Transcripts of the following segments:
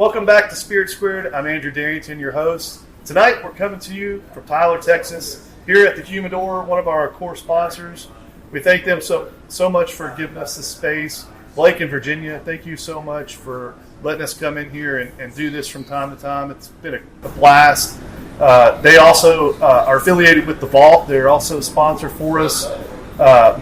Welcome back to Spirit Squared. I'm Andrew Darrington, your host. Tonight we're coming to you from Tyler, Texas, here at the Humidor, one of our core sponsors. We thank them so much for giving us this space. Blake in Virginia, thank you so much for letting us come in here and do this from time to time. It's been a blast. They also are affiliated with The Vault. They're also a sponsor for us.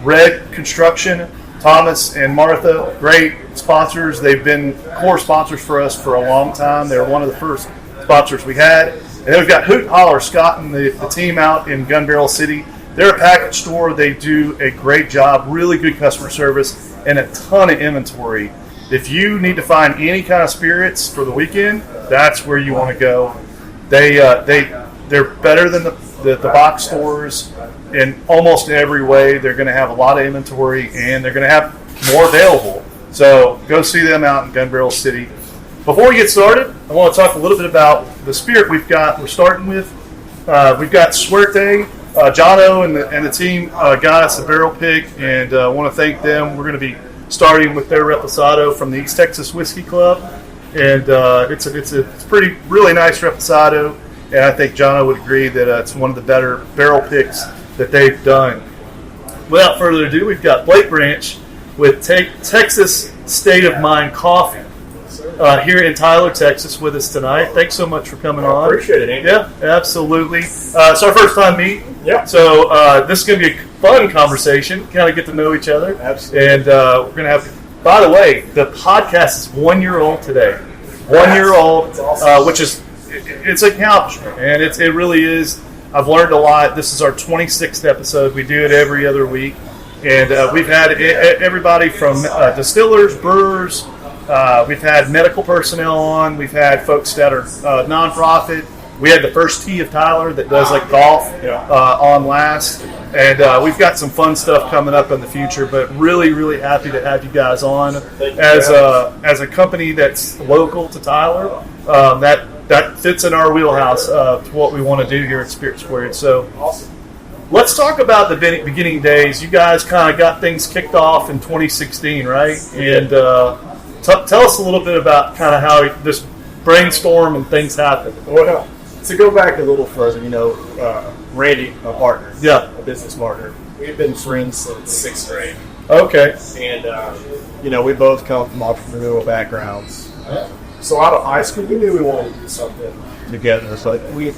Red Construction, Thomas and Martha, great sponsors. They've been core sponsors for us for a long time. They're one of the first sponsors we had. And then we've got Hoot Holler, Scott and the team out in Gun Barrel City. They're a package store. They do a great job, really good customer service, and a ton of inventory. If you need to find any kind of spirits for the weekend, that's where you want to go. They're better than the box stores in almost every way. They're going to have a lot of inventory, and they're going to have more available. So go see them out in Gun Barrel City. Before we get started, I want to talk a little bit about the spirit we've got. We're starting with, we've got Suerte. Jono and the team got us a barrel pick, and I want to thank them. We're going to be starting with their Reposado from the East Texas Whiskey Club, and it's a pretty really nice Reposado, and I think Jono would agree that it's one of the better barrel picks that they've done. Without further ado, we've got Blake Branch with Texas State of Mind Coffee here in Tyler, Texas, with us tonight. Thanks so much for coming on. Appreciate it, Andy. Yeah, absolutely. It's our first time meeting. Yeah. So this is going to be a fun conversation, kind of get to know each other. Absolutely. And we're going to have, by the way, the podcast is 1 year old today. 1 year old, awesome. Which is, it's an accomplishment, and it really is. I've learned a lot. This is our 26th episode. We do it every other week. And we've had everybody from distillers, brewers. We've had medical personnel on. We've had folks that are nonprofit. We had the first tee of Tyler that does like golf on last. And we've got some fun stuff coming up in the future. But really, really happy to have you guys on. As a company that's local to Tyler, that fits in our wheelhouse to what we want to do here at Spirit Squared. So awesome. Let's talk about the beginning days. You guys kind of got things kicked off in 2016, right? And tell us a little bit about kind of how this brainstorm and things happened. Well, to go back a little further, Randy, my partner, a business partner, we've been friends since 6th grade. Okay. And, we both come from entrepreneurial backgrounds. So out of high school, we knew we wanted to do something together. So we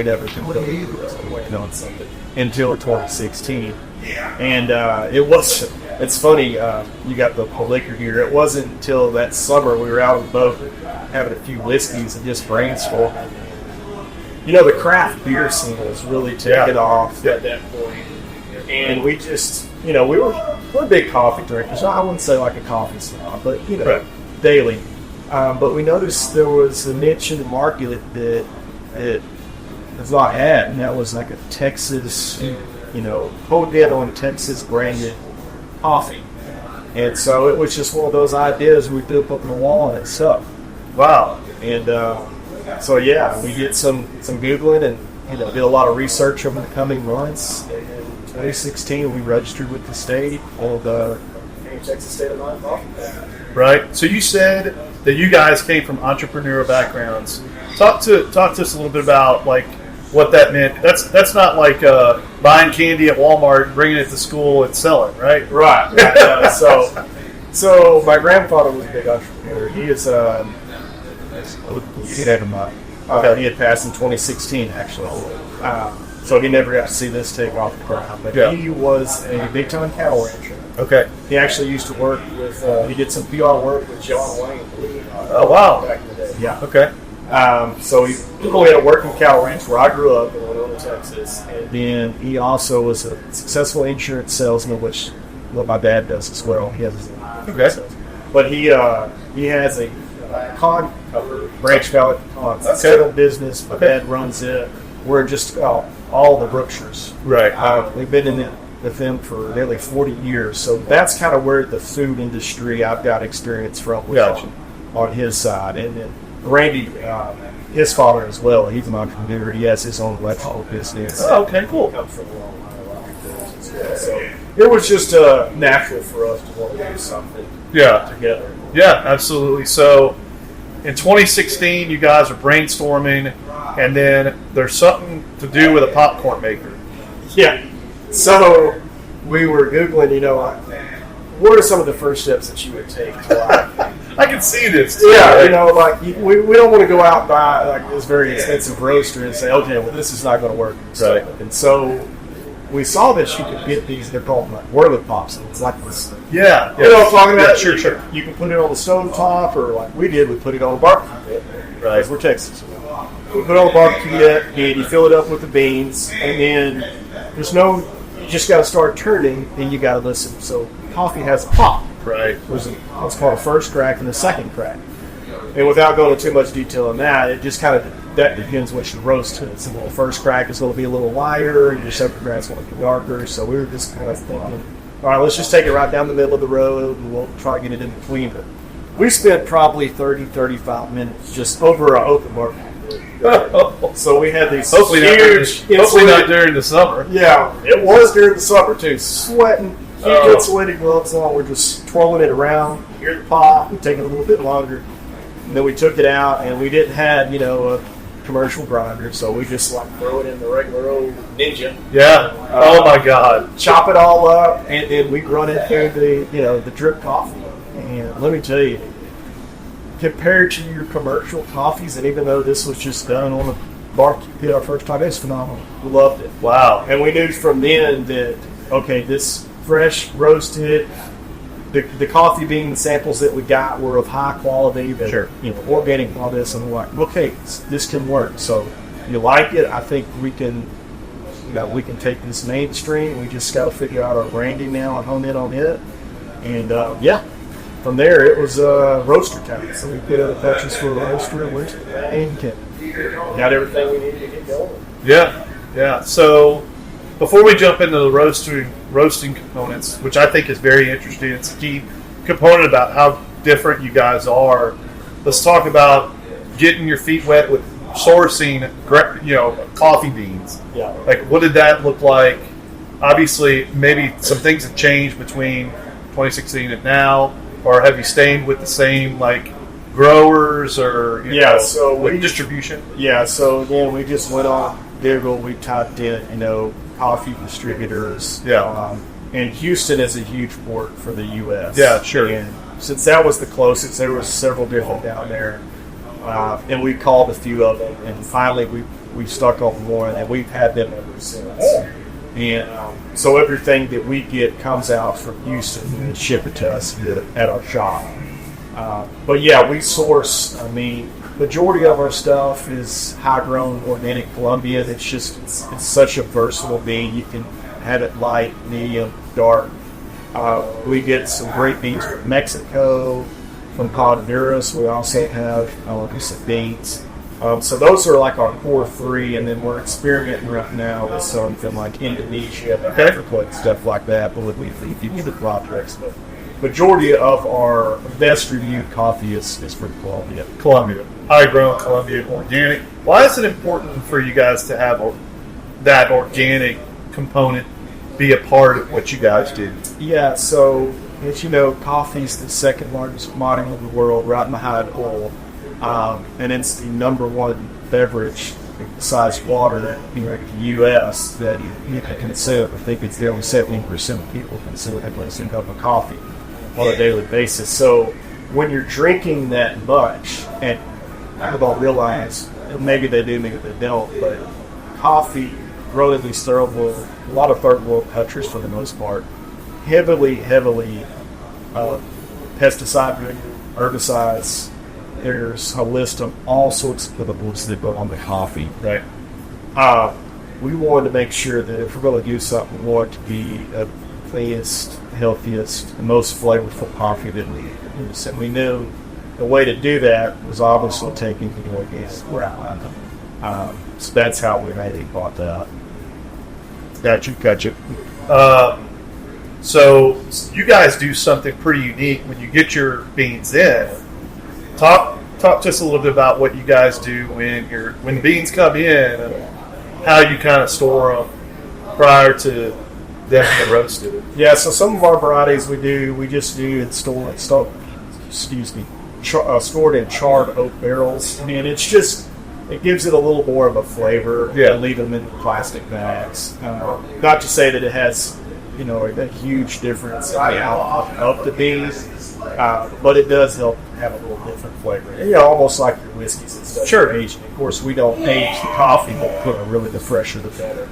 never considered on something until 2016. And it's funny, you got the liquor here. It wasn't until that summer we were out on the boat having a few whiskeys and just brainstorming. The craft beer scene was really taking off at that point. And we just, we're big coffee drinkers. I wouldn't say like a coffee snob, but, daily. But we noticed there was a niche in the market that it's not had, and that was like a Texas, Hodette on Texas branded coffee. And so it was just one of those ideas we threw up on the wall and it stuck. Wow. And we did some Googling and did a lot of research over the coming months. And in 2016, we registered with the state called Texas State of Mind Coffee. Right. So you said that you guys came from entrepreneurial backgrounds. Talk to us a little bit about like what that meant. That's not like buying candy at Walmart, bringing it to school and selling, right? Right. So my grandfather was a big entrepreneur. He is he had passed in 2016 actually. So he never got to see this take off the ground. But he was a big time cattle rancher. Okay. He actually used to work with, he did some PR work with John Wayne. Oh, wow. Back in the day. Yeah. Okay. So he had a working cattle ranch where I grew up in Winona, Texas. And then he also was a successful insurance salesman, which my dad does as well. He has his own But he has a con cover, Branch Valley Con. Settle business. My dad runs it. We're just all the Brookshires. Right. We've been with them for nearly 40 years. So that's kind of where the food industry I've got experience from on his side. And then Randy, his father as well, he's an entrepreneur. He has his own electrical business. Oh, okay, cool. Comes from a long line of entrepreneurs as well. So it was just natural for us to want to do something together. Yeah, absolutely. So in 2016, you guys are brainstorming, and then there's something to do with a popcorn maker. Yeah. So we were Googling, what are some of the first steps that you would take to I can see this. Yeah, we don't want to go out and buy this very expensive roaster and say, okay, well, this is not going to work. Right. And so we saw that you could get these, they're called whirly pops. It's like this. Yeah. You know what I'm talking about? Yeah, sure. You can put it on the stove top, or like we did, we put it on a barbecue pit. Right. We're Texas. We put it on the barbecue pit, and you fill it up with the beans, and then you just got to start turning, and you got to listen. So coffee has a pop. Right. There's what's called a first crack and a second crack. And without going into too much detail on that, it just kind of, that depends what you roast to. So the first crack is going to be a little lighter, and your second crack is going to be darker. So we were just kind of thinking, all right, let's just take it right down the middle of the road, and we'll try to get it in between. But we spent probably 30, 35 minutes just over our open market. So we had these hopefully not during the summer. Yeah, it was during the summer too. Sweating, huge insulated gloves on. We're just twirling it around. Here's the pop. We take it a little bit longer. And then we took it out, and we didn't have a commercial grinder, so we just throw it in the regular old Ninja. Yeah. Oh my God. Chop it all up, and then we run it through the drip coffee. And let me tell you, compared to your commercial coffees, and even though this was just done on the barbecue pit our first time, it's phenomenal. We loved it. Wow. And we knew from then that, okay, this fresh roasted, the coffee bean samples that we got were of high quality, sure. Organic, all this, and we're like, okay, this can work. So you like it? I think we can take this mainstream. We just got to figure out our branding now and hone in on it. And from there it was roaster time. So we put in the purchase for a roaster and got everything we needed to get going. Yeah. So before we jump into the roasting components, which I think is very interesting, it's a key component about how different you guys are. Let's talk about getting your feet wet with sourcing, coffee beans. Yeah. Like, what did that look like? Obviously, maybe some things have changed between 2016 and now, or have you stayed with the same growers or with distribution? Yeah. So again, we just went on Google. We typed in coffee distributors. Yeah. And Houston is a huge port for the U.S. Yeah, sure. And since that was the closest, there were several different down there. And we called a few of them. And finally, we stuck on one, and we've had them ever since. And so everything that we get comes out from Houston and ship it to us at our shop. But yeah, we source, majority of our stuff is high-grown organic Colombian. It's such a versatile bean. You can have it light, medium, dark. We get some great beans from Mexico, from Honduras. We also have some beans. So those are our core three, and then we're experimenting right now with something like Indonesia, Africa, and stuff like that. But we do the projects. But majority of our best reviewed coffee is from Colombia. High-grown Colombian organic. Why is it important for you guys to have that organic component be a part of what you guys do? Yeah, so as you know, coffee is the second largest commodity in the world, right behind oil, and it's the number one beverage besides water in the U.S. that you can consume. I think it's nearly 70% of people consume at least a cup of coffee on a daily basis. So when you're drinking that much, and people don't realize, maybe they do, maybe they don't, but coffee, relatively third world, a lot of third world countries for the most part, heavily pesticide, herbicides. There's a list of all sorts of chemicals that go on the coffee. Right. We wanted to make sure that if we're going to do something, we want it to be the cleanest, healthiest, and most flavorful coffee that we use. And we knew the way to do that was obviously taking the organic route. So that's how we mainly bought that. Gotcha. So you guys do something pretty unique when you get your beans in. Talk to us a little bit about what you guys do when beans come in and how you kind of store them prior to them getting roasted. Yeah, so some of our varieties we just do and store. stored in charred oak barrels, and it gives it a little more of a flavor. Yeah. Leave them in plastic bags. Not to say that it has, a huge difference in the output of the beans, but it does help have a little different flavor. Almost like your whiskeys and stuff. Sure. Aging. Of course, we don't age the coffee, but really the fresher the better.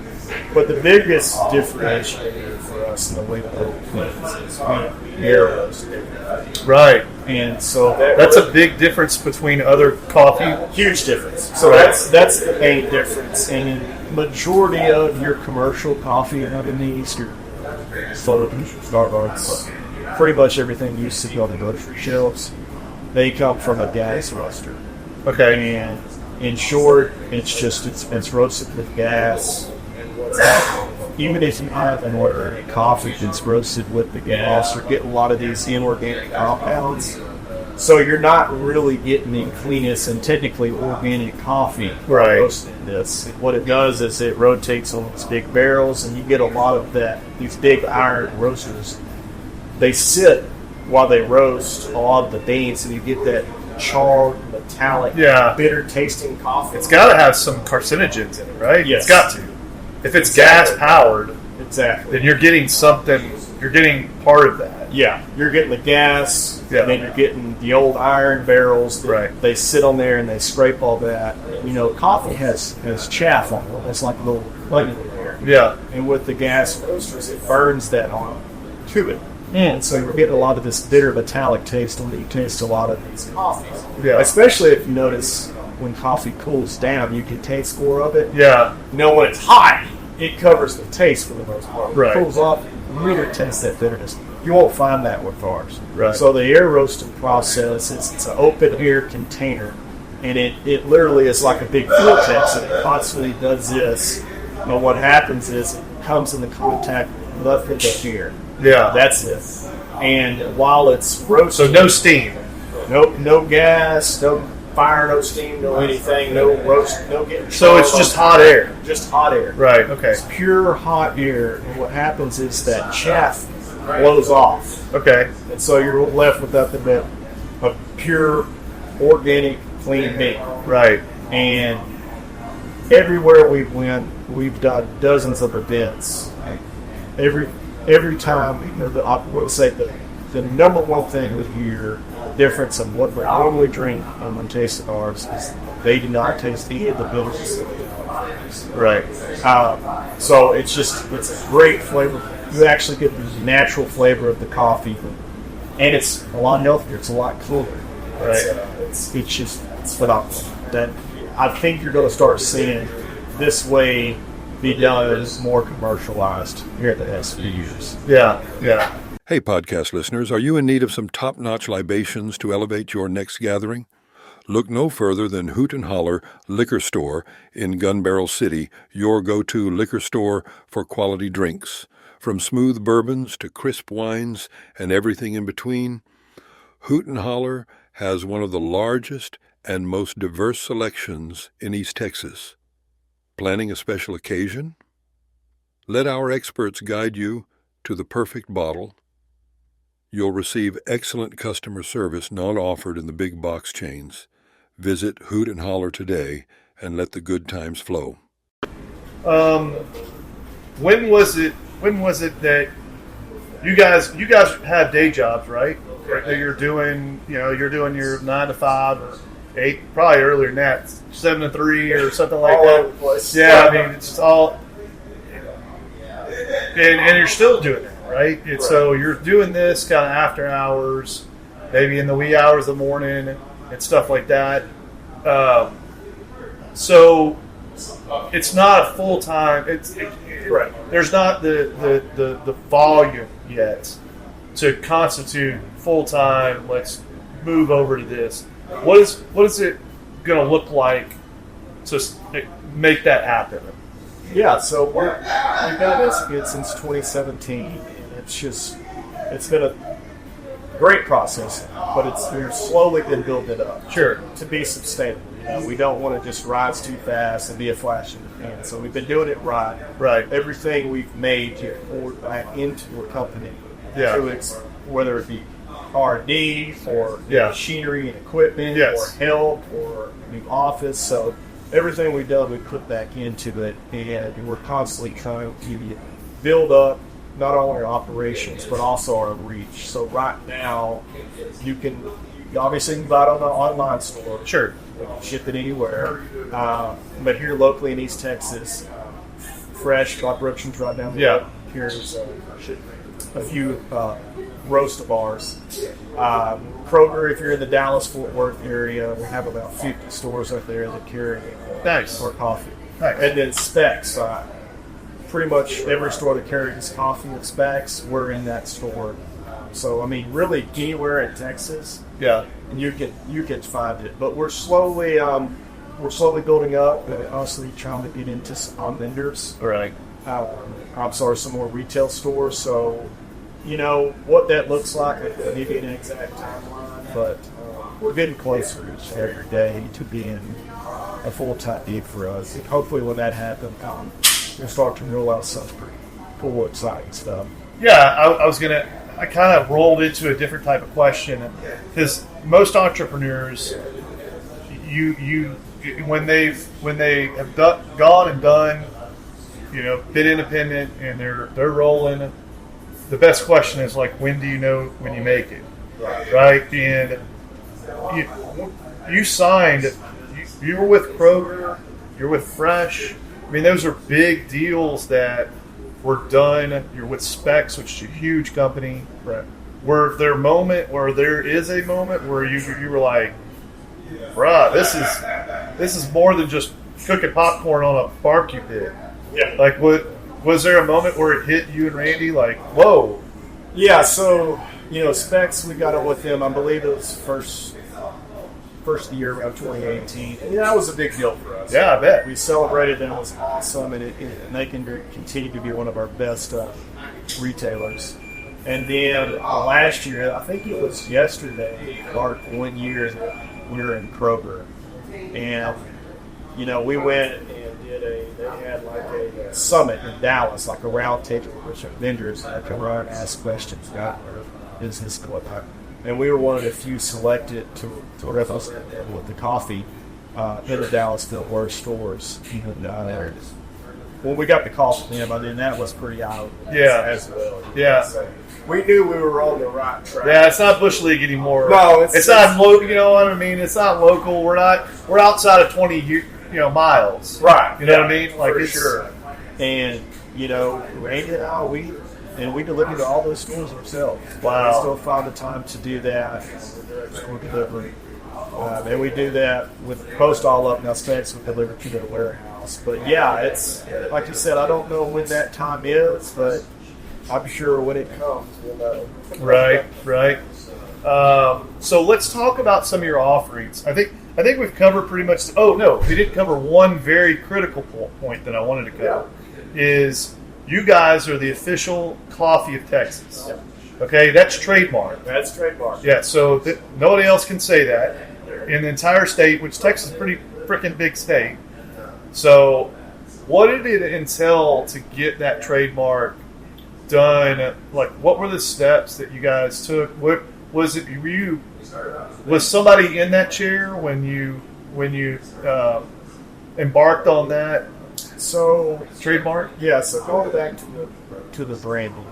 But the biggest differentiator for us in the way that it cleans is we air roast it. Right. And so That's a big difference between other coffee. huge difference. So that's the main difference. And majority of your commercial coffee out in the East, your Starbucks, pretty much everything you see on the grocery shelves, they come from a gas roaster. Okay. And in short, it's roasted with gas. Even if you have an organic coffee that's roasted with the gas, you're getting a lot of these inorganic compounds. So you're not really getting the cleanest and technically organic coffee roasting this. What it does is it rotates on these big barrels, and you get a lot of these big iron roasters. They sit while they roast all of the beans, and you get that charred, metallic, bitter tasting coffee. It's got to have some carcinogens in it, right? Yes. It's got to. If it's gas powered, then you're getting something. You're getting part of that. Yeah, you're getting the gas, Yeah. and then you're getting the old iron barrels. They sit on there and they scrape all that. Coffee has chaff on it. It's like a little air. Yeah. And with the gas roasters, it burns that on to it. And so you're getting a lot of this bitter metallic taste when you taste a lot of these coffees. Yeah. Especially if you notice when coffee cools down, you can taste more of it. Yeah. When it's hot, it covers the taste for the most part. Right. When it cools off, you really taste that bitterness. You won't find that with ours. Right. So the air roasting process, it's an open air container, and it literally is like a big vortex, and it constantly does this. But what happens is it comes into contact with nothing but air. Yeah. That's it. And while it's roasting, So no steam. no gas, no fire, no steam, no anything, no roast, no getting. So it's just hot air. Just hot air. Right. Okay. It's pure hot air, and what happens is that chaff blows off, Okay. and so you're left with nothing but a pure, organic, clean bean. Right. And everywhere we went, we've done dozens of events. Every time, I would say the number one thing we hear difference of what we normally drink and when tasting ours is they do not taste any of the bitterness. Right. So it's a great flavor. You actually get the natural flavor of the coffee, and it's a lot healthier. It's a lot cooler. Right. It's phenomenal. That I think you're going to start seeing this way be done more commercialized here in the next few years. Yeah. Yeah. Hey, podcast listeners, are you in need of some top-notch libations to elevate your next gathering? Look no further than Hoot and Holler Liquor Store in Gun Barrel City, your go-to liquor store for quality drinks. From smooth bourbons to crisp wines and everything in between, Hoot and Holler has one of the largest and most diverse selections in East Texas. Planning a special occasion? Let our experts guide you to the perfect bottle. You'll receive excellent customer service not offered in the big box chains. Visit Hoot and Holler today and let the good times flow. When was it that you guys have day jobs, right? That you're doing your 9 to 5 or 8, probably earlier than that, 7 to 3 or something like all that. over the place. Yeah, I mean, it's all, and you're still doing it, right? And so you're doing this kind of after hours, maybe in the wee hours of the morning and stuff like that. So it's not a full time. Right. There's not the volume yet to constitute full time. Let's move over to this. What is it going to look like to make that happen? Yeah, so we've got this again since 2017, and it's been a great process, but we've slowly been building it up. Sure. To be sustainable. We don't want to just rise too fast and be a flash in the pan. So we've been doing it right. Right. Everything we've made to pour back into a company. Yeah. Whether it be R&D, for machinery and equipment, or help, or new office. So everything we've done, we put back into it, and we're constantly trying to build up not only our operations but also our reach. So right now, you obviously can buy it on the online store. Sure. We can ship it anywhere. But here locally in East Texas, fresh operations right down the road. Here's a few roast of ours. Kroger, if you're in the Dallas-Fort Worth area, we have about 50 stores up there that carry our coffee. Nice. And then Specs. Pretty much every store that carries coffee and Specs, we're in that store. So, I mean, really anywhere in Texas, you can find it. But we're slowly building up, but honestly trying to get into some vendors. Right. Some more retail stores. So, what that looks like, I can't give you an exact timeline, but we're getting closer each every day to being a full-time gig for us. And hopefully when that happens, we'll start to roll out some pretty cool, exciting stuff. Yeah, I kind of rolled into a different type of question, because most entrepreneurs, when they have gone and done, been independent and they're rolling, the best question is like, when do you know when you make it, right? And you signed, you were with Kroger, you're with Fresh. I mean, those are big deals that were done. You're with Specs, which is a huge company. Right. There is a moment where you were like, bruh, this is more than just cooking popcorn on a barbecue pit. Yeah. Like, was there a moment where it hit you and Randy like, whoa? Yeah. So Specs, we got it with them. I believe it was first year around 2018. And that was a big deal for us. Yeah, I bet. We celebrated and it was awesome, and they can continue to be one of our best retailers. And then last year, I think it was yesterday, marked 1 year we were in Kroger. And, we went and they had like a summit in Dallas, like a round table with vendors that could run and ask questions. God, where is his going on? And we were one of the few selected to represent them with the coffee in the Dallas-Fort Worth stores. When we got the call from them, I mean, that was pretty out as well. Yeah. So we knew we were on the right track. Yeah, it's not Bush League anymore. No, it's not local. You know what I mean? It's not local. We're outside of 20 miles. Right. You know what I mean? Like, for sure. And Randy and we deliver to all those stores ourselves. Wow. We still find the time to do that. Store delivery. And we do that with post all up. Now, Specs we deliver to the warehouse. But yeah, it's like you said, I don't know when that time is, but I'm sure when it comes, we'll know. Right. So let's talk about some of your offerings. I think we've covered pretty much. Oh no, we didn't cover one very critical point that I wanted to cover. Is you guys are the official coffee of Texas. Yeah. Okay, that's trademark. That's trademark. Yeah, so nobody else can say that in the entire state, which Texas is a pretty freaking big state. So what did it entail to get that trademark done? Like, what were the steps that you guys took? What was it? Was somebody in that chair when you embarked on that? So trademark? Yeah. So going back to the branding,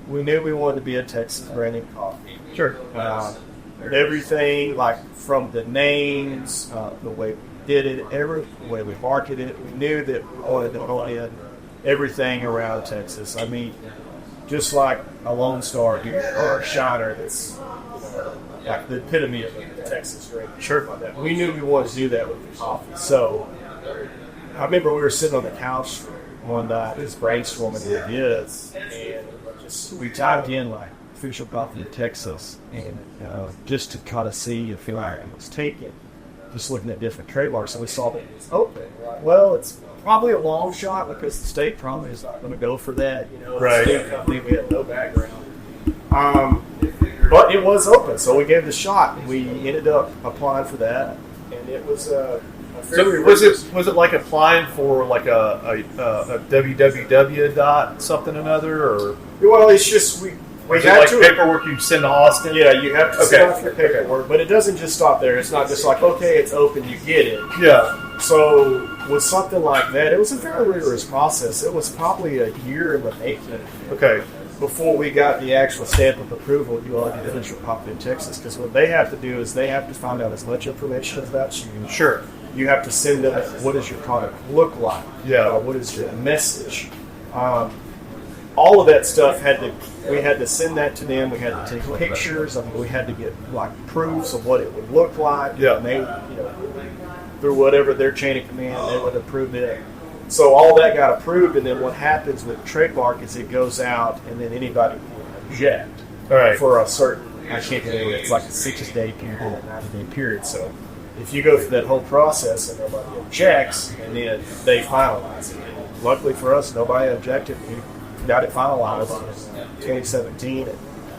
we knew we wanted to be a Texas branded coffee. Sure. Everything, like from the names, the way we did it, the way we marketed it, we knew that we wanted to pull in everything around Texas. I mean, just like a Lone Star or a Shiner, that's like the epitome of Texas drink. Sure. We knew we wanted to do that with the coffee. So I remember we were sitting on the couch one night, just brainstorming ideas, and we typed in like official coffee in Texas, and just to kind of see if it was taken, just looking at different trademarks, and we saw that it was open. Well, it's probably a long shot because the state probably is not going to go for that. Right. The state company, we had no background. But it was open, so we gave it a shot, and we ended up applying for that, and it was so was it like applying for like a www dot something another, or? Well, it's just Is it like paperwork you send to Austin? Yeah, you have to send off your paperwork, but it doesn't just stop there. It's not just like, okay, it's open, you get it. Yeah. So with something like that, it was a very rigorous process. It was probably a year in the making. Okay. Before we got the actual stamp of approval, you are the official coffee in Texas. Because what they have to do is they have to find out as much information about you. Sure. You have to send them what does your product look like? Yeah. What is your message? All of that stuff we had to send that to them. We had to take pictures. I mean, we had to get like proofs of what it would look like. Yeah. And they, through whatever their chain of command, they would approve it. So all that got approved, and then what happens with trademark is it goes out, and then anybody can object for a certain, I can't remember, it's like a 6-day period, a 90-day period. So if you go through that whole process and nobody objects, and then they finalize it. Luckily for us, nobody objected. We got it finalized in 2017, and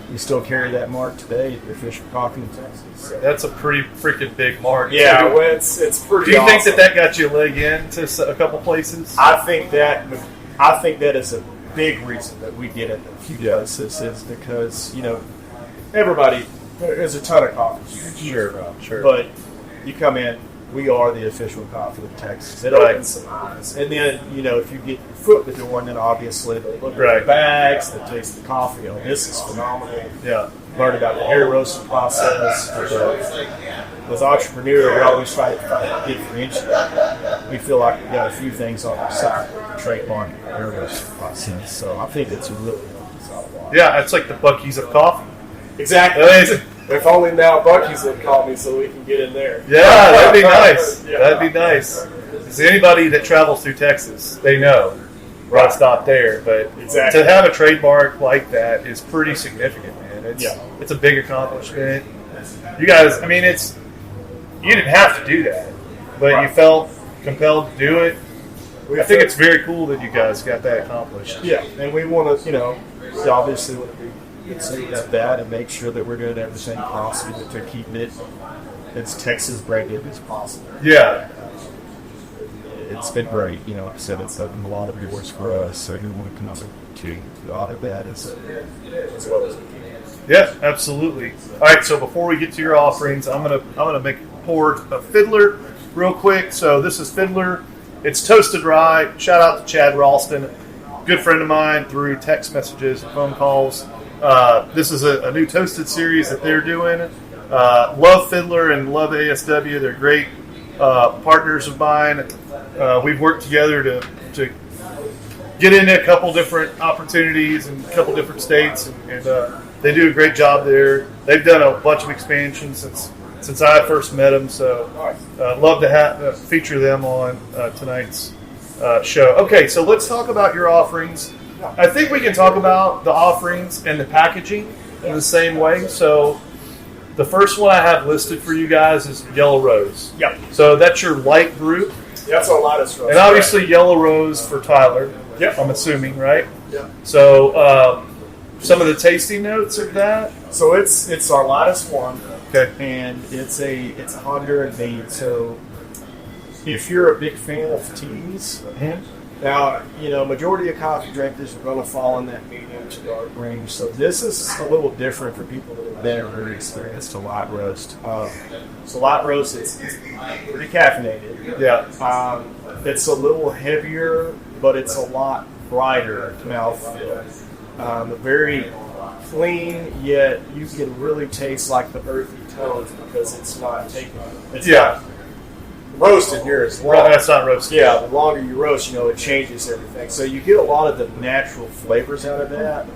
we still carry that mark today, the official coffee in Texas. So. That's a pretty freaking big mark. Yeah, well, it's pretty. Do you awesome. think that got you a leg into a couple places? I think that is a big reason that we get it in a few places is because everybody, there's a ton of coffee. Sure. But you come in, we are the official coffee of Texas. It opens some eyes. And then, if you get your foot in the door, and then obviously they look at the bags, they taste the coffee. This is phenomenal. Yeah. Learn about the air roasting process. With Entrepreneur, we always try to differentiate. We feel like we've got a few things on our side, trademark air roasting process. So I think it's a really solid lot. Yeah, it's like the Buc-ee's of coffee. Exactly. If only now Buc-ee's would call me so we can get in there. Yeah, that'd be nice. That'd be nice. Because anybody that travels through Texas, they know where I stop there. But to have a trademark like that is pretty significant, man. It's a big accomplishment. You guys, I mean, you didn't have to do that, but you felt compelled to do it. I think it's very cool that you guys got that accomplished. Yeah, and we want to, obviously want to be at that and make sure that we're doing everything possible to keep it as Texas branded as possible. Yeah. It's been great. Like I said, it's opened a lot of doors for us, so we want to continue to do all of that as well as we can. Yeah, absolutely. All right, so before we get to your offerings, I'm gonna make a pour of Fiddler real quick. So this is Fiddler. It's toasted rye. Shout out to Chad Ralston, good friend of mine through text messages and phone calls. This is a new toasted series that they're doing. Love Fiddler and love ASW. They're great partners of mine. We've worked together to get into a couple different opportunities in a couple different states, and they do a great job there. They've done a bunch of expansions since I first met them, so love to feature them on tonight's show. Okay, so let's talk about your offerings. I think we can talk about the offerings and the packaging in the same way. So the first one I have listed for you guys is Yellow Rose. Yep. So that's your light brew. That's our lightest rose. And obviously Yellow Rose for Tyler. Yep. I'm assuming, right? Yep. So some of the tasting notes of that. So it's our lightest one. Okay. And it's a Honduran bean. So if you're a big fan of teas, now majority of coffee drinkers are going to fall in that medium to dark range. So this is a little different for people that have never experienced a light roast. So light roast, it's pretty caffeinated. Yeah. It's a little heavier, but it's a lot brighter mouthfeel. Very clean, yet you can really taste like the earthy tones because it's not taken. It's not roasted here as long. That's not roasted. Yeah, the longer you roast, it changes everything. So you get a lot of the natural flavors out of that.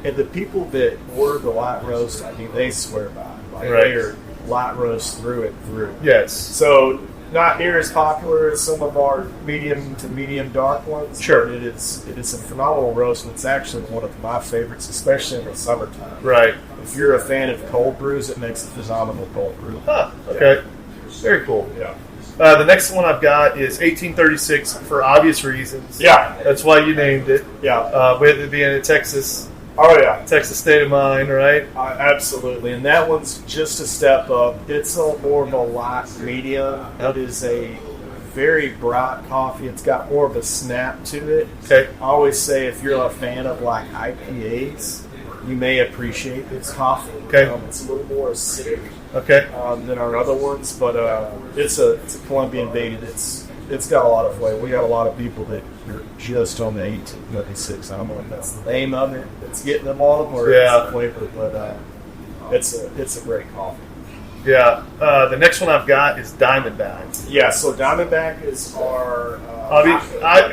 And the people that order the light roast, I mean, they swear by it. They're light roast through and through. Yes. So not near as popular as some of our medium to medium dark ones. Sure. But it is a phenomenal roast, and it's actually one of my favorites, especially in the summertime. Right. If you're a fan of cold brews, it makes a phenomenal cold brew. Huh. Okay. Yeah. Very cool. Yeah. The next one I've got is 1836 for obvious reasons. Yeah. That's why you named it. Yeah. With it being a Texas. Oh, yeah. Texas state of mind, right? Absolutely. And that one's just a step up. It's more of a light medium. It is a very bright coffee. It's got more of a snap to it. Okay. I always say if you're a fan of like IPAs, you may appreciate this coffee. Okay. It's a little more acidic Okay. than our other ones, but it's a Colombian bean. It's got a lot of flavor. We got a lot of people that are just on the 1896. I don't know if that's the name of it that's getting them on them or it's the flavor, but it's a great coffee. Yeah. The next one I've got is Diamondback. Yeah, so Diamondback is our...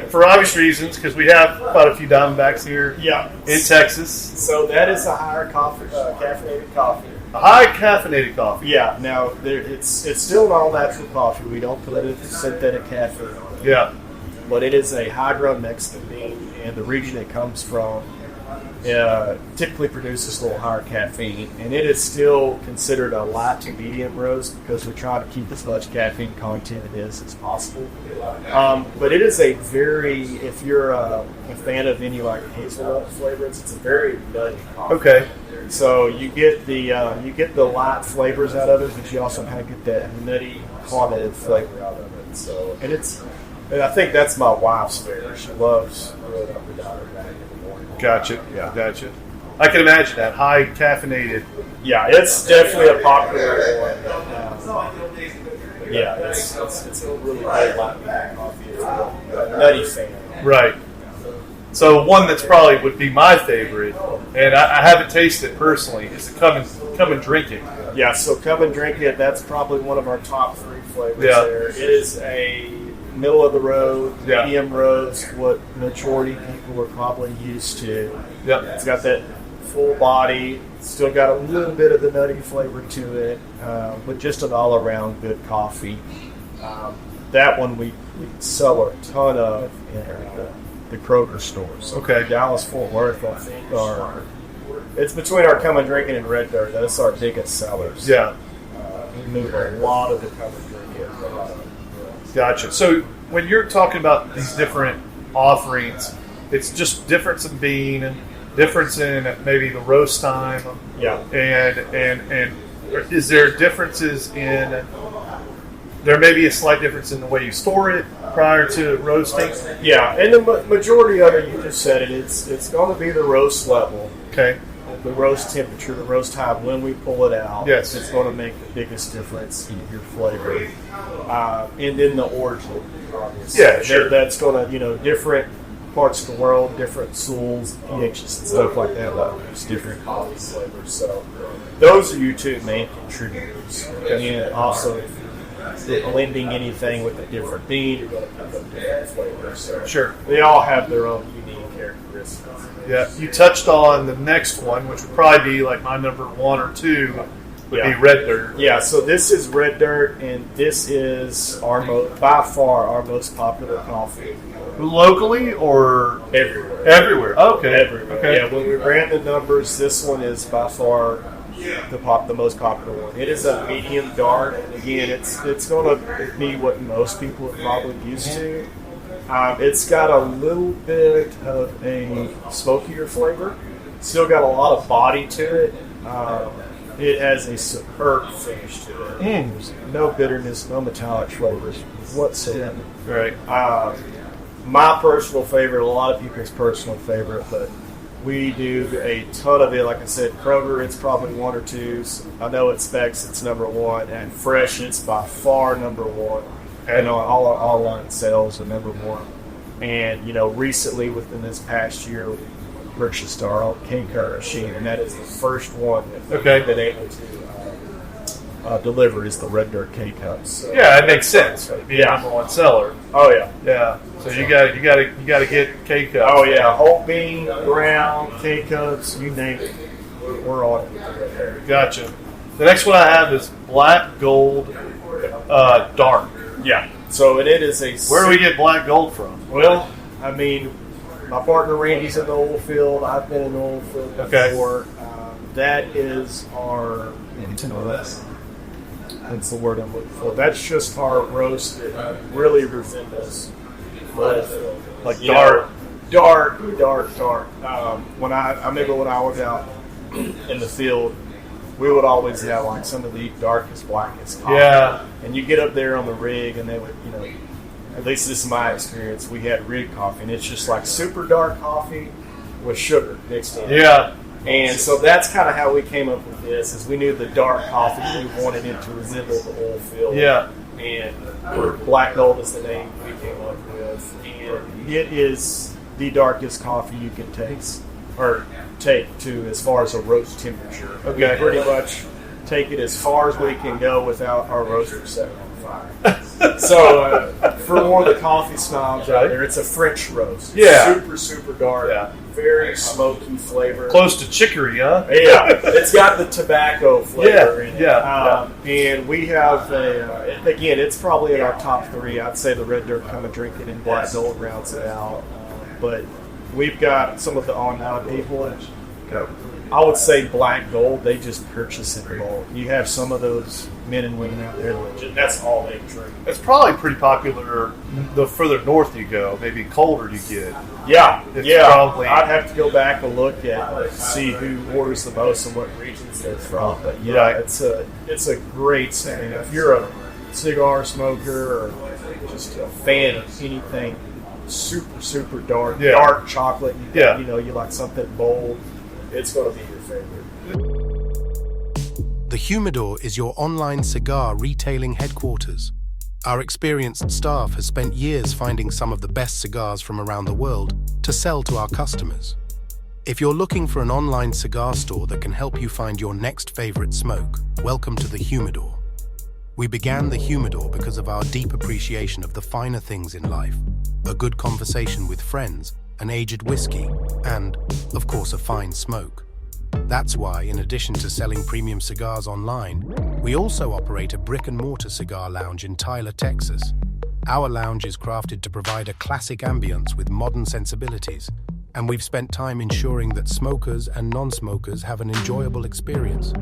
for obvious reasons, because we have quite a few Diamondbacks here in Texas. So that is a higher caffeinated coffee. A high caffeinated coffee. Yeah, now it's still an all-natural coffee. We don't put it synthetic caffeine. Yeah. But it is a high-grown Mexican bean, and the region it comes from typically produces a little higher caffeine, and it is still considered a light to medium roast because we try to keep as much caffeine content in it as possible. But it is a very, if you're a fan of any like hazelnut flavors, it's a very nutty coffee. Okay. So you get the light flavors out of it, but you also kind of get that nutty carbonated flavor out of it. So and I think that's my wife's favorite. She loves rolling up the Diamondback in the morning. Gotcha. Yeah. Gotcha. I can imagine that high caffeinated. Yeah, it's definitely a popular one. It's a really good light coffee if you're a nutty fan. Right. So one that's probably would be my favorite, and I haven't tasted it personally, is the come and drink it. Yeah, so come and drink it. That's probably one of our top 3 flavors there. It is a middle of the road, medium roast, what majority people are probably used to. Yep. It's got that full body, still got a little bit of the nutty flavor to it, but just an all-around good coffee. That one we sell a ton of in the Kroger stores. Okay. Dallas, Fort Worth, I think, it's between our Come and Drinking and Red Dirt. That's our biggest sellers. Yeah. We move a lot of the Come and Drinking. Gotcha. So when you're talking about these different offerings, it's just difference in bean, difference in maybe the roast time. Yeah. And is there differences in? There may be a slight difference in the way you store it prior to roasting. Yeah, and the majority of it, you just said it, it's going to be the roast level. Okay. The roast temperature, the roast time when we pull it out. Yes. It's going to make the biggest difference in your flavor. And then the origin, obviously. Yeah, sure. That's going to, different parts of the world, different souls, pHs and stuff like that. There's different coffee flavors. So those are your 2 main contributors. And also, blending anything with a different bean, you're going to pick up different flavors. So Sure. they all have their own unique characteristics. Yeah. You touched on the next one, which would probably be like my number 1 or 2 would be Red Dirt. Yeah, so this is Red Dirt, and this is by far our most popular coffee. Locally or Everywhere. everywhere? Okay. Everywhere. Okay. Yeah, when we ran the numbers, this one is by far the most popular one. It is a medium dark. Again, it's going to be what most people are probably used to. It's got a little bit of a smokier flavor. Still got a lot of body to it. It has a superb finish to it. There's no bitterness, no metallic flavors whatsoever. Right. My personal favorite, a lot of people's personal favorite, but we do a ton of it. Like I said, Kroger, it's probably 1 or 2. I know at Specs, it's number 1, and Fresh, it's by far number 1. And on all our online sales are number 1. And recently within this past year, we purchased our own K-Car machine, and that is the first one that we've been able to deliver is the Red Dirt K-Cups. So, yeah, it makes sense. It'd be a number 1 seller. Oh yeah. Yeah. So you got to get K-Cups. Oh yeah, whole bean, ground, K-Cups, you name it. We're on it. Gotcha. The next one I have is Black Gold Dark. Yeah. So it is a. Where do we get Black Gold from? Well, I mean, my partner Randy's in the oil field. I've been in the oil field before. That is our. That's the word I'm looking for. That's just our roast that really resembles like dark. When I remember when I was out in the field, we would always have like some of the darkest, blackest coffee. Yeah. And you get up there on the rig, and they would, at least this is my experience. We had rig coffee, and it's just like super dark coffee with sugar mixed in. Yeah. And so that's kind of how we came up with this, is we knew the dark coffee, we wanted it to resemble the oil field. Yeah. And Black Gold is the name we came up with. And it is the darkest coffee you can taste, or take to as far as a roast temperature. Okay. We pretty much take it as far as we can go without our roaster setting on fire. So for more of the coffee snobs out there, it's a French roast. Yeah. Super, super dark. Yeah. Very smoky flavor. Close to chicory, huh? Yeah, it's got the tobacco flavor in it. Yeah. And we have, again, it's probably in our top 3. I'd say the Red Dirt Come and Drink It and Black Gold rounds it out. But we've got some of the online people. I would say Black Gold, they just purchase in bulk. You have some of those men and women out there, that's all they drink. It's probably pretty popular the further north you go, maybe colder you get. Yeah, Probably. I'd have to go back and look at see who orders the most and what regions they're from. But yeah, Right. it's a great setting. If you're a cigar smoker or just a fan of anything super, super dark, Yeah. dark chocolate, Yeah. you like something bold, it's going to be your favorite. The Humidor is your online cigar retailing headquarters. Our experienced staff has spent years finding some of the best cigars from around the world to sell to our customers. If you're looking for an online cigar store that can help you find your next favorite smoke, welcome to the Humidor. We began the Humidor because of our deep appreciation of the finer things in life, a good conversation with friends, an aged whiskey, and, of course, a fine smoke. That's why, in addition to selling premium cigars online, we also operate a brick-and-mortar cigar lounge in Tyler, Texas. Our lounge is crafted to provide a classic ambience with modern sensibilities, and we've spent time ensuring that smokers and non-smokers have an enjoyable experience,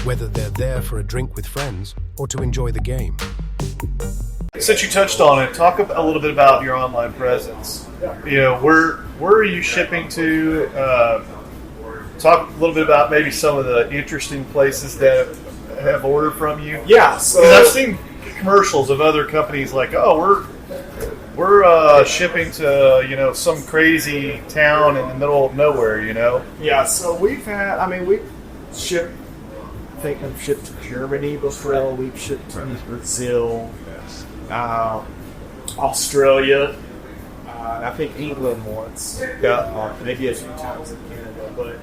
whether they're there for a drink with friends or to enjoy the game. Since you touched on it, talk a little bit about your online presence. Where are you shipping to? Talk a little bit about maybe some of the interesting places that have ordered from you. Yeah, so because I've seen commercials of other companies like, oh, we're shipping to some crazy town in the middle of nowhere. Yeah, so we've shipped. I think I've shipped to Germany before. We've shipped to Brazil, Australia. I think England once. Yeah, maybe a few times in Canada, but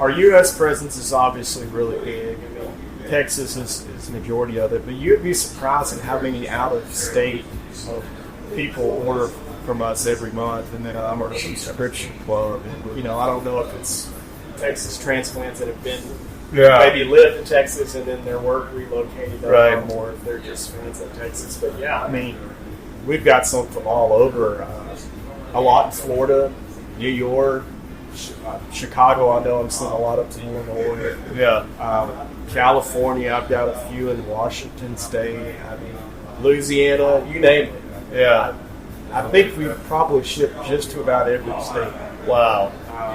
our U.S. presence is obviously really big. I mean, Texas is the majority of it, but you'd be surprised at how many out-of-state people order from us every month. And then I'm a subscription club. And, I don't know if it's Texas transplants that have been maybe lived in Texas and then their work relocated up, or if they're just fans of Texas. But yeah, I mean, we've got some from all over. A lot in Florida, New York, Chicago. I know I'm seeing a lot up to Illinois. yeah. California, I've got a few in Washington State. I mean, Louisiana, you name it. Yeah. I think we probably ship just to about every state. Wow.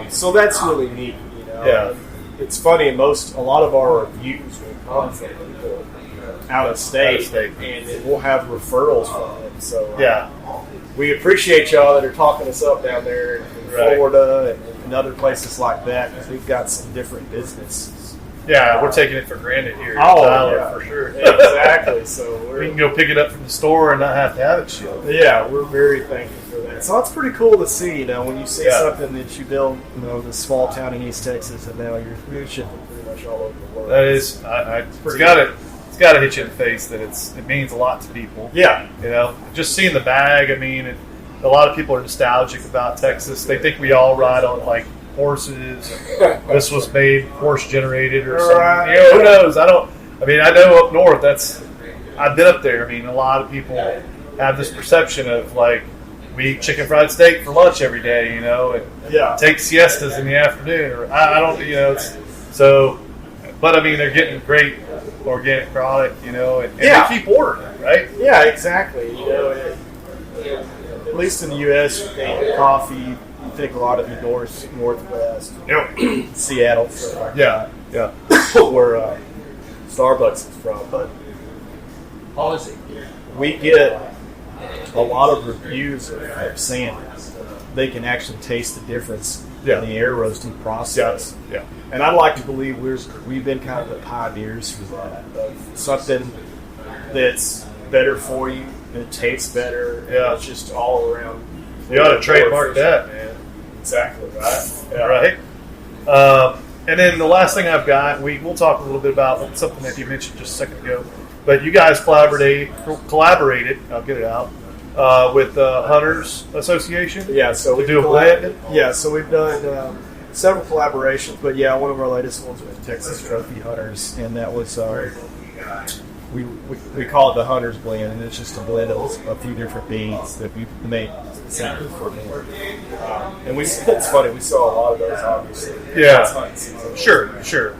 So that's really neat. Yeah. It's funny. A lot of our reviews will come from people out of state, and we'll have referrals from them. So yeah. We appreciate y'all that are talking us up down there in Florida and other places like that, because we've got some different businesses. Yeah, we're taking it for granted here in Tyler, for sure. Exactly. So we can go pick it up from the store and not have to have it shipped. Yeah, we're very thankful for that. So it's pretty cool to see, when you see something that you built, this small town in East Texas, and now you're shipping pretty much all over the world. That is, it's got to hit you in the face that it means a lot to people. Yeah. Just seeing the bag, a lot of people are nostalgic about Texas. They think we all ride on horses. This was made horse generated or something. Who knows? I know up north I've been up there. A lot of people have this perception of we eat chicken fried steak for lunch every day, and take siestas in the afternoon, or I don't, but they're getting great organic product, and they keep ordering it, right? Yeah, exactly. At least in the U.S., you think coffee, you think a lot of the Northwest, Seattle, yeah, where Starbucks is from. But we get a lot of reviews of saying they can actually taste the difference Yeah. in the air roasting process. Yeah. And I'd like to believe we've been kind of the pioneers for that. Of something that's better for you, it tastes better, Yeah. and it's just all around. You ought to trademark that, man. Exactly, right? Right. And then the last thing I've got, we'll talk a little bit about something that you mentioned just a second ago. But you guys collaborated. I'll get it out with Hunters Association. Yeah, so to do a blend. Yeah, so we've done several collaborations, but yeah, one of our latest ones was Texas Trophy Hunters, and that was we call it the Hunters blend, and it's just a blend of a few different beans that we made exactly for me. And it's funny, we saw a lot of those, obviously. Yeah, sure.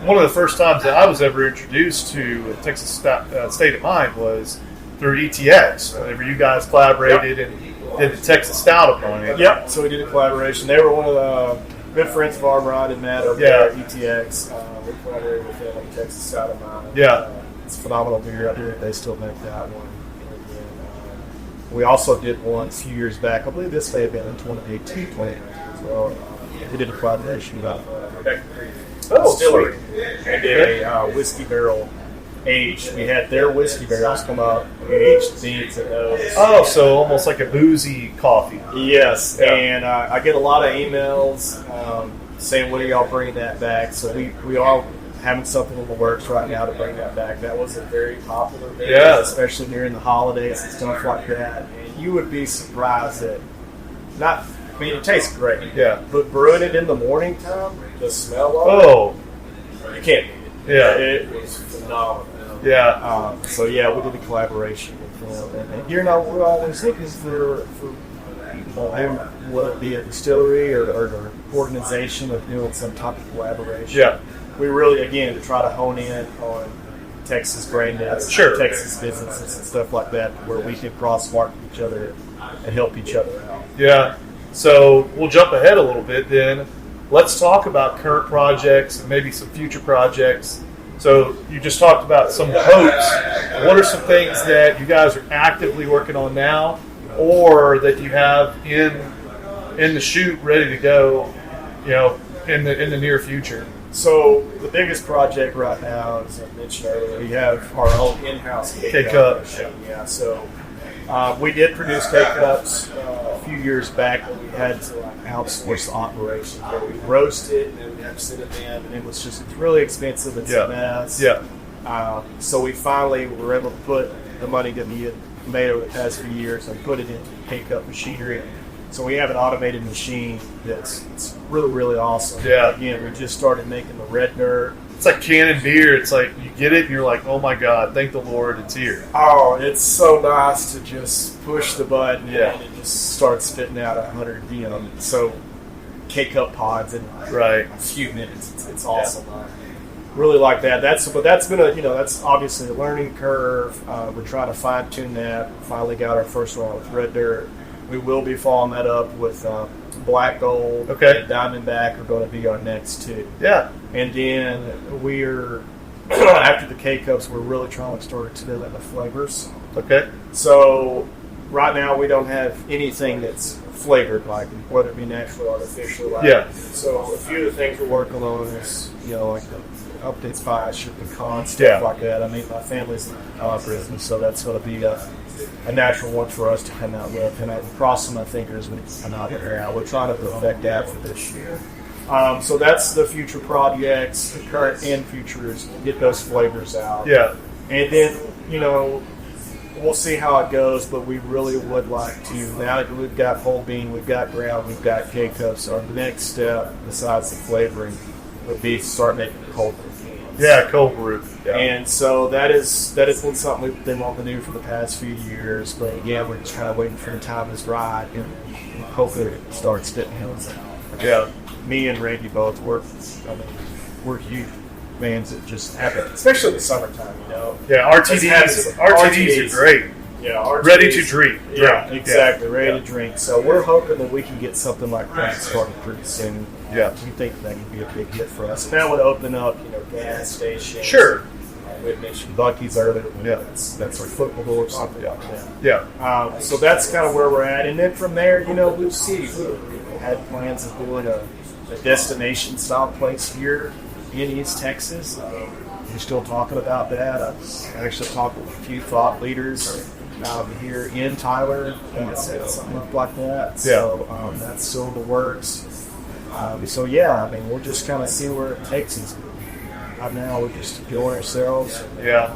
One of the first times that I was ever introduced to Texas State of Mind was through ETX. Whenever you guys collaborated and did the Texas Stout upon it. Yep. So we did a collaboration. They were one of the good friends of ours, Ryan and Matt over there at ETX. We collaborated with them on Texas Stout of Mind. Yeah. It's a phenomenal beer out there. They still make that one. And then, we also did one a few years back. I believe this may have been in 2018, 2019 as well. We did a collaboration about distillery and did a whiskey barrel aged. We had their whiskey barrels come up, we aged beans in those. Oh, so almost like a boozy coffee. Yes, Yeah. and I get a lot of emails saying, when are y'all bringing that back? So we are having something in the works right now to bring that back. That was a very popular beer, especially during the holidays and stuff like that. And you would be surprised that it tastes great. Yeah. But brewing it in the morning time, the smell of you can't beat it. Yeah. It was phenomenal. Yeah. So yeah, we did a collaboration with them, and we're always looking for whether it be a distillery or an organization of doing some type of collaboration. Yeah. We really, again, to try to hone in on Texas branded, Texas businesses and stuff like that, where we can cross-market each other and help each other out. Yeah. So we'll jump ahead a little bit then. Let's talk about current projects and maybe some future projects. So you just talked about some hopes. What are some things that you guys are actively working on now, or that you have in the chute ready to go, in the near future? So the biggest project right now, as I mentioned earlier, we have our own in-house K-Cup machine. Yeah, so we did produce K-Cups a few years back, but we had to outsource the operation. Where we roast it and then we have to sit it in, and it's really expensive. It's a mess. Yeah. So we finally were able to put the money that we had made over the past few years and put it into K-Cup machinery. So we have an automated machine it's really, really awesome. Yeah. Again, we just started making the red dirt. It's like canning beer. It's like you get it and you're like, oh my God, thank the Lord, it's here. Oh, it's so nice to just push the button and it just starts spitting out 100, so K-Cup pods in a few minutes. It's awesome. Really like that. That's been that's obviously a learning curve. We're trying to fine tune that. Finally got our first one with red dirt. We will be following that up with Black Gold and Diamondback are going to be our next two. Yeah. And then we're, after the K-Cups, we're really trying to start to develop the flavors. Okay. So right now we don't have anything that's flavored, like whether it be natural or artificial. So a few of the things we're working on is, like the updates spice, your pecan, stuff like that. I mean, my family's in the pecan business, so that's going to be a natural one for us to come out with. And I'm crossing my fingers when it's not there. We're trying to perfect that for this year. So that's the future projects, the current and futures, get those flavors out. Yeah. And then, we'll see how it goes, but we really would like to, now that we've got whole bean, we've got ground, we've got K-Cups, our next step, besides the flavoring, would be to start making cold brew. Yeah, cold brew. Yeah. And so that has been something we've been wanting to do for the past few years, but again, we're just kind of waiting for the time is right, and hopefully it starts spitting hills out. Yeah. Me and Randy both we're huge fans that just happen, especially in the summertime, Yeah, RTDs are great. Yeah, RTDs, ready to drink. Yeah, exactly, ready to drink. So we're hoping that we can get something like that started pretty soon. Yeah. We think that could be a big hit for us. And that would open up, gas stations. Sure. We mentioned Buc-ee's earlier. That's our football or something like that. Yeah. So that's kind of where we're at. And then from there, we'll see. had plans of doing a destination style place here in East Texas. We're still talking about that. I've actually talked with a few thought leaders here in Tyler and something like that. So that's still in the works. So yeah, I mean, we'll just kind of see where it takes us. Right now, we're just enjoying ourselves. Yeah.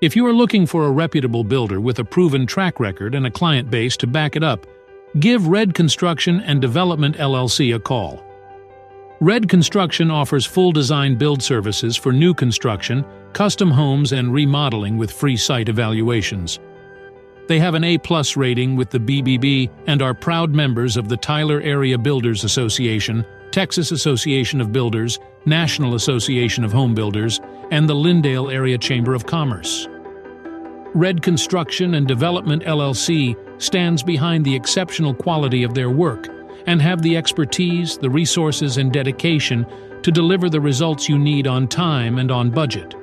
If you are looking for a reputable builder with a proven track record and a client base to back it up, give Red Construction and Development LLC a call. Red Construction offers full design build services for new construction, custom homes, and remodeling with free site evaluations. They have an A+ rating with the BBB and are proud members of the Tyler Area Builders Association, Texas Association of Builders, National Association of Home Builders, and the Lindale Area Chamber of Commerce. Red Construction and Development LLC stands behind the exceptional quality of their work and have the expertise, the resources, and dedication to deliver the results you need on time and on budget.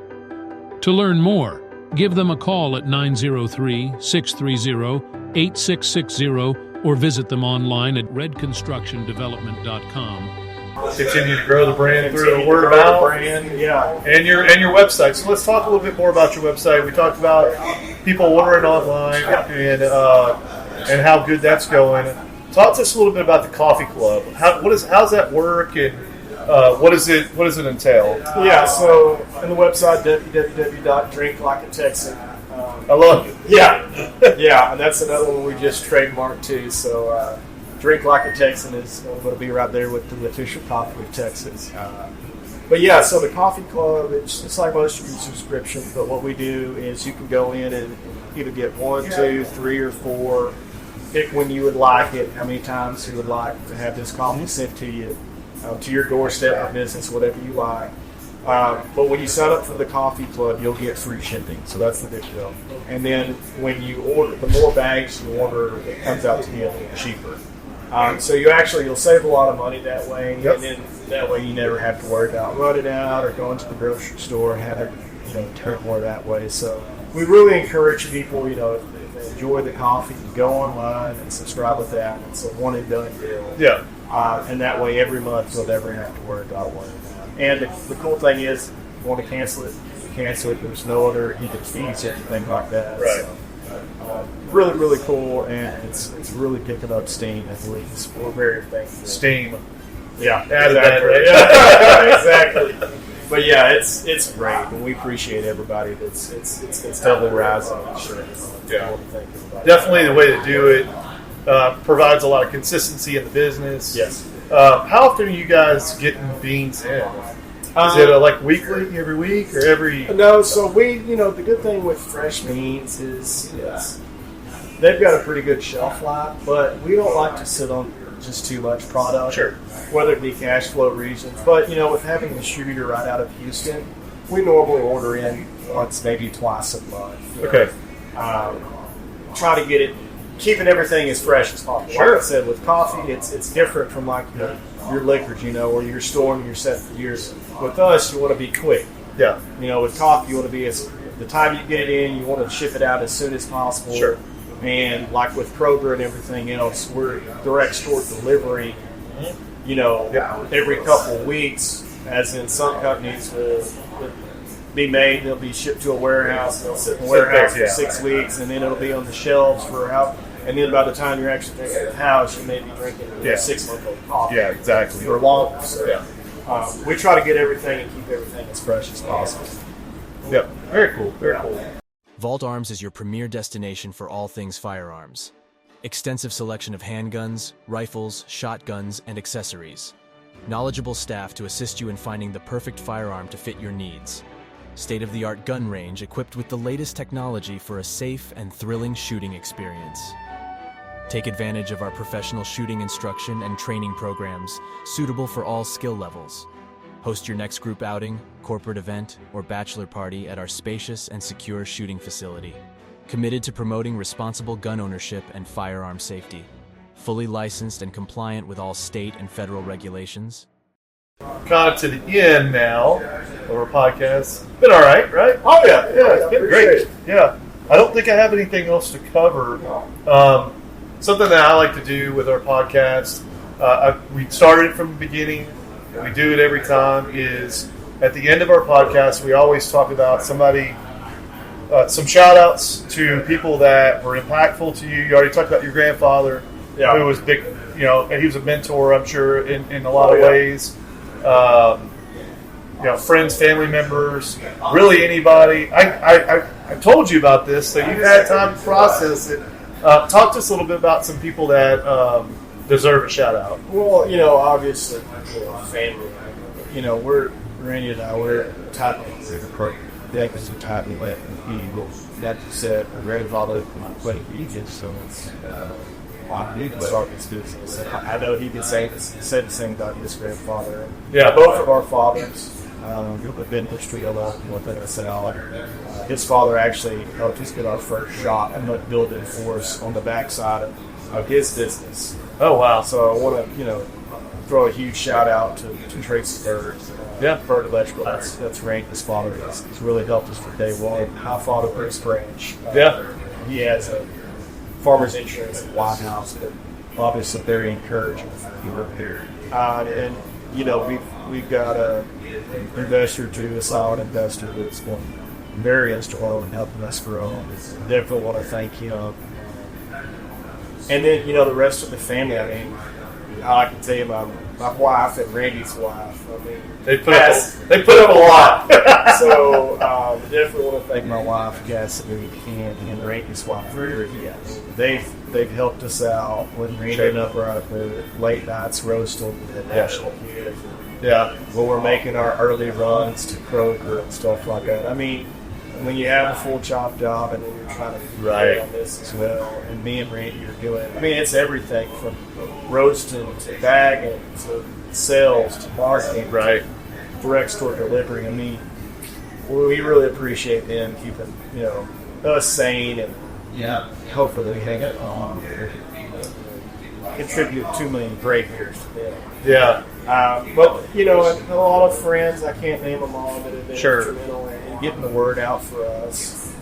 To learn more, give them a call at 903-630-8660 or visit them online at redconstructiondevelopment.com. Continue to grow the brand through the word of mouth. Yeah. And your website. So let's talk a little bit more about your website. We talked about people ordering online and how good that's going. Talk to us a little bit about the coffee club. How's that work, and what does it entail? Yeah, so in the website, www.drinklikeatexan. I love it. Yeah, and that's another one we just trademarked too. So Drink Like a Texan is going to be right there with the official coffee of Texas. But yeah, so the coffee club, it's like most of your subscriptions, but what we do is you can go in and either get 1, 2, 3, or 4. Pick when you would like it, how many times you would like to have this coffee sent to you, to your doorstep or business, whatever you like. But when you sign up for the coffee club, you'll get free shipping, so that's the big deal. And then when you order, the more bags you order, it comes out to be a little cheaper. So you'll save a lot of money that way, and then that way you never have to worry about running out or going to the grocery store and having turn more that way. So we really encourage people, if they enjoy the coffee, to go online and subscribe with that. It's a one and done deal. Yeah. And that way every month you'll never have to worry about one. And the cool thing is, if you want to cancel it, you cancel it. There's no other hidden fees or anything like that. Right. So, really, really cool, and it's really picking up steam. We're very thankful. Steam. Yeah, Added that, right? Yeah, exactly. But yeah, it's great, and we appreciate everybody. It's totally rising. Yeah. Definitely the way to do it provides a lot of consistency in the business. Yes. How often are you guys getting beans in? Is it like weekly, every week, or every? No, so the good thing with fresh beans is they've got a pretty good shelf life, but we don't like to sit on just too much product. Sure. Whether it be cash flow reasons, but with having a distributor right out of Houston, we normally order in once, maybe twice a month. Okay. Try to get it, keeping everything as fresh as possible. Sure. Like I said, with coffee, it's different from like your liquors, or you're storing your set for years. With us, you want to be quick. Yeah. With coffee, you want to be the time you get it in, you want to ship it out as soon as possible. Sure. And like with Kroger and everything else, we're direct store delivery. Every couple of weeks, as in some companies will be made, they'll be shipped to a warehouse, they'll sit in the warehouse for 6 weeks, and then it'll be on the shelves for and then by the time you're actually taking it to the house, you may be drinking a 6-month-old coffee. Yeah, exactly. Or longer. So, we try to get everything and keep everything as fresh as possible. Yep. Very cool. Very cool. Vault Arms is your premier destination for all things firearms. Extensive selection of handguns, rifles, shotguns, and accessories. Knowledgeable staff to assist you in finding the perfect firearm to fit your needs. State-of-the-art gun range equipped with the latest technology for a safe and thrilling shooting experience. Take advantage of our professional shooting instruction and training programs suitable for all skill levels. Host your next group outing, corporate event, or bachelor party at our spacious and secure shooting facility. Committed to promoting responsible gun ownership and firearm safety. Fully licensed and compliant with all state and federal regulations. Kind of to the end now of our podcast. Been all right, right? Oh, yeah. It's been great. Yeah. I don't think I have anything else to cover. Something that I like to do with our podcast we started from the beginning, and we do it every time, is at the end of our podcast, we always talk about somebody, some shout-outs to people that were impactful to you. You already talked about your grandfather, who was big, he was a mentor, I'm sure, in a lot of ways. Friends, family members, really anybody. I told you about this, so you've had time to process it. Talk to us a little bit about some people that deserve a shout out. Well, obviously, family. Randy and I, we're tightly knit. That said, my grandfather played Egypt, so it's start this business. I know he could say the same about his grandfather. Yeah, both of our fathers. Have been history alone with NSL. His father actually helped us get our first shop and build it for us on the backside of his business. Oh wow! So I want to throw a huge shout out to Tracy Bird. Bird Electrical. That's Randy's father. He's really helped us from day one. My father, Bruce Branch. He has a farmer's insurance at the White House, but obviously very encouraging. And we've got a investor too, a solid investor that's been very instrumental in helping us grow. Definitely want to thank him. And then the rest of the family. I mean, I can tell you my wife and Randy's wife. I mean, they put up a lot. So definitely want to thank my wife, Cassidy, and Randy's wife. They've helped us out when Randy up right with late nights roasting at National Theater. When we're making our early runs to Kroger and stuff like that. I mean, when you have a full chop job and then you're trying to figure on this as well, and me and Randy are doing, it's everything from roasting to bagging to sales to marketing, direct store delivery. I mean, we really appreciate them keeping us sane and hopefully we hang it on. Contribute 2 million great years to them. But a lot of friends, I can't name them all, that have been instrumental in getting the word out for us.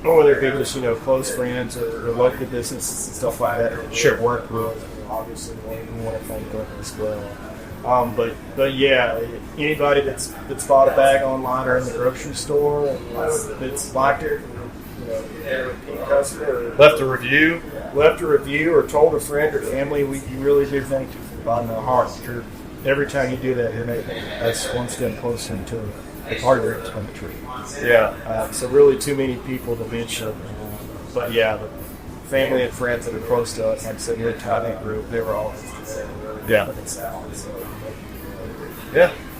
Whether it be just close friends or local businesses and stuff like that. Work with. Obviously, we want to thank them as well. But anybody that's bought a bag online or in the grocery store that's liked it, a repeat customer, left a review, or told a friend or family, we really do thank you from the bottom of our heart. Every time you do that, you're making us one step closer to the part of your country. So really, too many people to mention. But the family and friends that are close to us, like I said, we're a tight group. They were all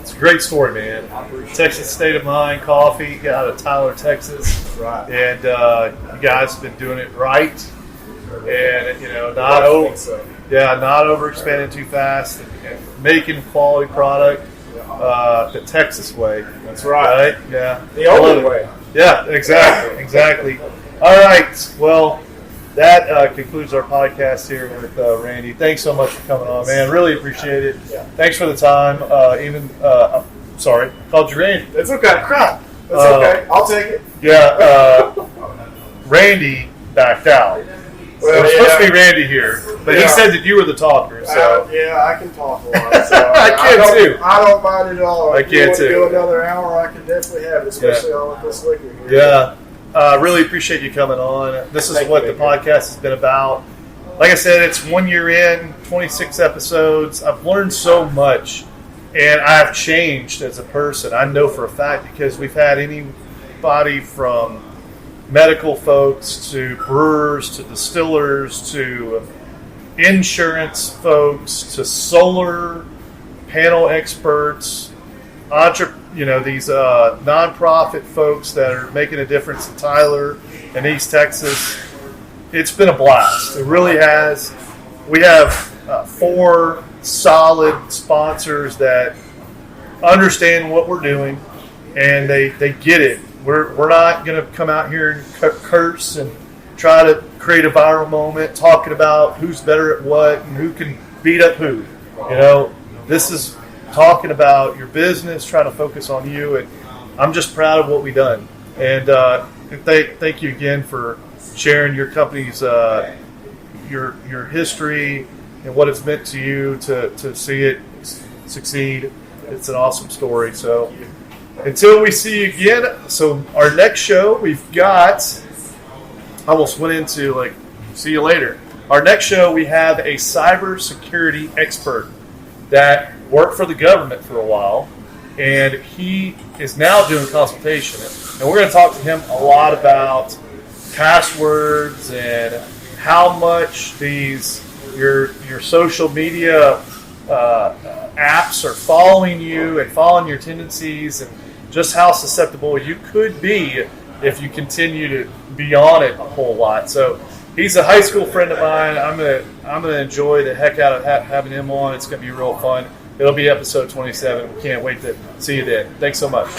it's a great story, man. Texas State of Mind Coffee out of Tyler, Texas. And you guys have been doing it right. And not overexpanding too fast, and making quality product the Texas way. That's right. The only way. Exactly. All right. Well, that concludes our podcast here with Randy. Thanks so much for coming on, man. Really appreciate it. Thanks for the time. Sorry, called you Randy. It's okay. Crap. That's okay. I'll take it. Randy backed out. Well, it was supposed to be Randy here, but he said that you were the talker. So I can talk a lot. So I can too. I don't mind it at all. I can too. Do another hour, I can definitely have it, especially on with this liquor here. Really appreciate you coming on. This is what the podcast has been about. Like I said, it's 1 year in, 26 episodes. I've learned so much, and I've changed as a person. I know for a fact because we've had anybody from medical folks to brewers to distillers to insurance folks to solar panel experts, these nonprofit folks that are making a difference in Tyler and East Texas. It's been a blast. It really has. We have 4 solid sponsors that understand what we're doing, and they get it. We're not going to come out here and curse and try to create a viral moment talking about who's better at what and who can beat up who. This is talking about your business, trying to focus on you, and I'm just proud of what we've done. And thank you again for sharing your company's your history and what it's meant to you to see it succeed. It's an awesome story. So until we see you again, so our next show we've got, I almost went into like, see you later. Our next show we have a cybersecurity expert that worked for the government for a while, and he is now doing consultation. And we're going to talk to him a lot about passwords and how much your social media apps are following you and following your tendencies, and just how susceptible you could be if you continue to be on it a whole lot. So he's a high school friend of mine. I'm gonna enjoy the heck out of having him on. It's gonna be real fun. It'll be episode 27. We can't wait to see you then. Thanks so much.